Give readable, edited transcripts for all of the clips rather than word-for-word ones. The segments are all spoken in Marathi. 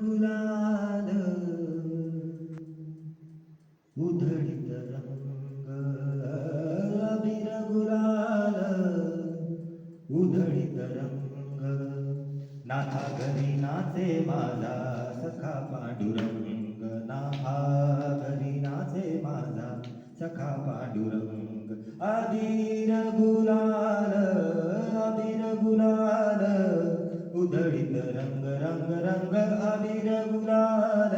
गुलाल उधळीत रंग अबीर गुलाल उधळीत रंग नाथा घरी नाचे माझा सखा पांडुरंग नाथा घरी नाचे माझा सखा पांडुरंग अबीर गुलाल उधळीत रंग रंग रंग अबीर गुलाल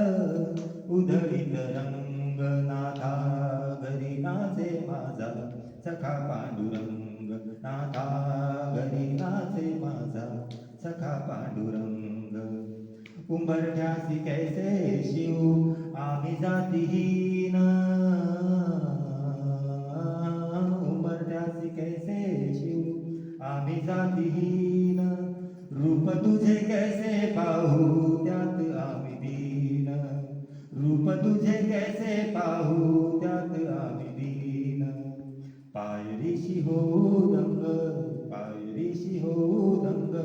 उधळीत रंग नाथा घरी नाचे माझा सखा पांडुरंग नाथा घरी नाचे माझा सखा पांडुरंग उंबरठ्यासी कैसे शिव आम्ही जातीहीन उंबरठ्यासी कैसे शिव आम्ही जातीहीन रूप तुझे कैसे पाहू त्यात आम्ही दीन रूप तुझे कैसे पाहू त्यात आम्ही दीन पायरीशी हो दंग पायरीशी हो दंग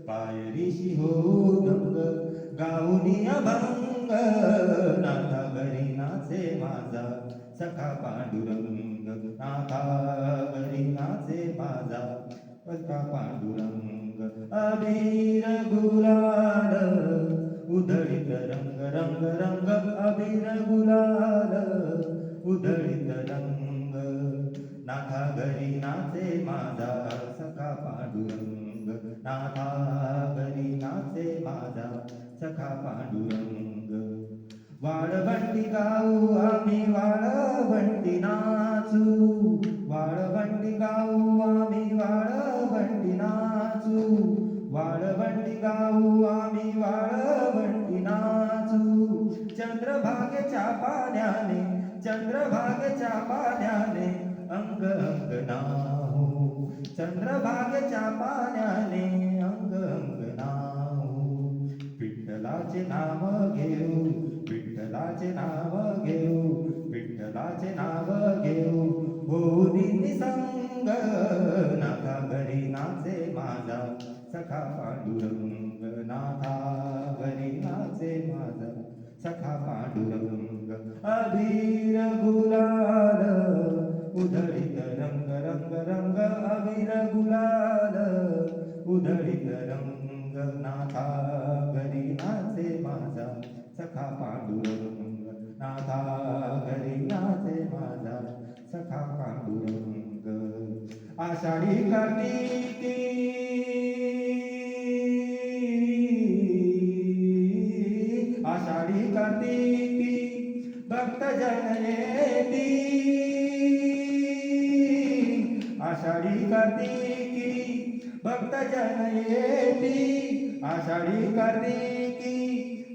पायरीशी हो दंग गाऊनी अभंग नाथा घरी नाचे माझा सखा पांडुरंग नाथा घरी नाचे माझा सखा पांडुरंग अबीर गुलाल उधळीत रंग रंग रंग अबीर गुलाल उधळीत रंग नाथा घरी नाचे माझा सखा पांडुरंग नाथा घरी नाचे माझा सखा पांडुरंग वाळवंटी गाऊ आम्ही वाळवंटी नाचू वाळवंटी गाऊ आम्ही वाळवंटी नाचू वाळवंटी गाऊ आम्ही वाळवंटी नाचू चंद्रभागेच्या पाण्याने चंद्रभागेच्या पाण्याने अंग अंग नाहू चंद्रभागेच्या पाण्याने अंग अंग नाहू विठ्ठलाचे नाव घेऊ विठ्ठलाचे नाव घेऊ विठ्ठलाचे नाव घेऊ होनी निसंग नाथा घरी नाचे माझा सखा पांडुरंग नाथा घरी नाचे माझा सखा पांडुरंग अबीर गुलाल उधळीत रंग रंग रंग अबीर गुलाल उधळीत रंग नाथा घरी नाचे माझा सखा पांडुरंग नाथा घरी नाचे माझा सखा पांडुरंग आषाढी कार्तिकी आषाढी कार्तिकी भक्त जन येती आषाढी कार्तिकी भक्त जन येती आषाढी कार्तिकी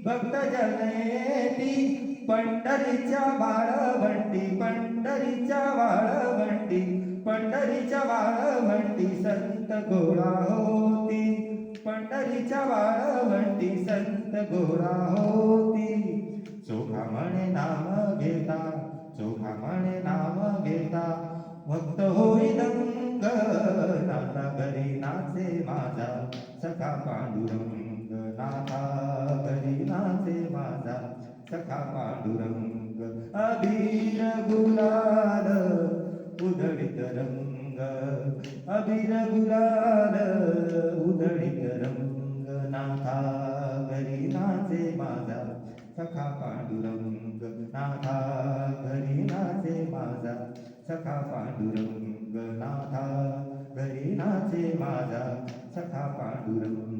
भक्त जन येती पंढरीच्या वाळवंटी पंढरीच्या वाळवंटी पंढरीच्या वाळवंटी संत गोळा होती पंढरीच्या वाळवंटी संत गोळा होती चोखा म्हणे नाम घेता चोखा म्हणे नाम घेता भक्त होई दंग नाथा घरी नाचे माझा सखा पांडुरंग नाथा घरी नाचे माझा सखा पांडुरंग अबीर गुलाल उधळीत रंग अबीर गुलाल उधळीत रंग नाथा घरी नाचे माझा सखा पांडुरंग नाथा घरी नाचे माझा सखा पांडुरंग नाथा घरी नाचे माझा सखा पांडुरंग